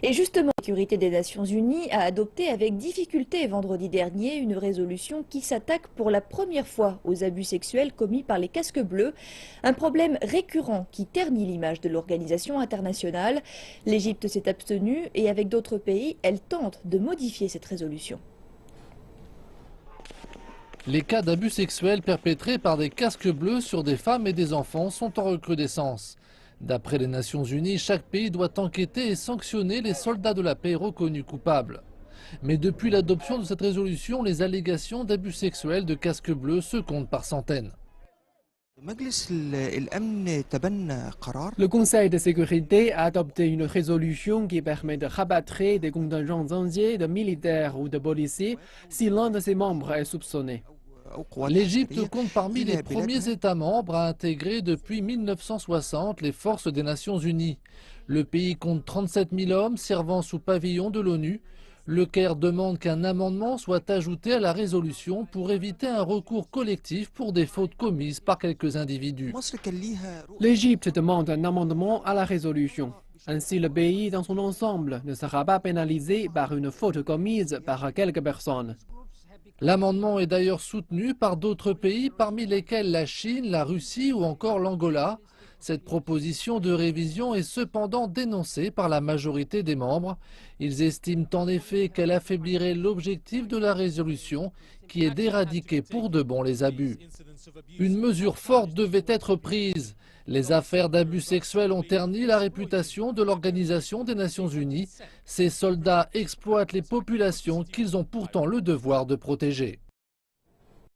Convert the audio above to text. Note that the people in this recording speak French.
Et justement, la sécurité des Nations Unies a adopté avec difficulté vendredi dernier une résolution qui s'attaque pour la première fois aux abus sexuels commis par les casques bleus, un problème récurrent qui ternit l'image de l'organisation internationale. L'Égypte s'est abstenue et avec d'autres pays, elle tente de modifier cette résolution. Les cas d'abus sexuels perpétrés par des casques bleus sur des femmes et des enfants sont en recrudescence. D'après les Nations Unies, chaque pays doit enquêter et sanctionner les soldats de la paix reconnus coupables. Mais depuis l'adoption de cette résolution, les allégations d'abus sexuels de casques bleus se comptent par centaines. Le Conseil de sécurité a adopté une résolution qui permet de rabattre des contingents entiers de militaires ou de policiers si l'un de ses membres est soupçonné. L'Égypte compte parmi les premiers États membres à intégrer depuis 1960 les forces des Nations Unies. Le pays compte 37 000 hommes servant sous pavillon de l'ONU. Le Caire demande qu'un amendement soit ajouté à la résolution pour éviter un recours collectif pour des fautes commises par quelques individus. L'Égypte demande un amendement à la résolution. Ainsi, le pays dans son ensemble ne sera pas pénalisé par une faute commise par quelques personnes. L'amendement est d'ailleurs soutenu par d'autres pays, parmi lesquels la Chine, la Russie ou encore l'Angola. Cette proposition de révision est cependant dénoncée par la majorité des membres. Ils estiment en effet qu'elle affaiblirait l'objectif de la résolution, qui est d'éradiquer pour de bon les abus. Une mesure forte devait être prise. Les affaires d'abus sexuels ont terni la réputation de l'Organisation des Nations Unies. Ces soldats exploitent les populations qu'ils ont pourtant le devoir de protéger.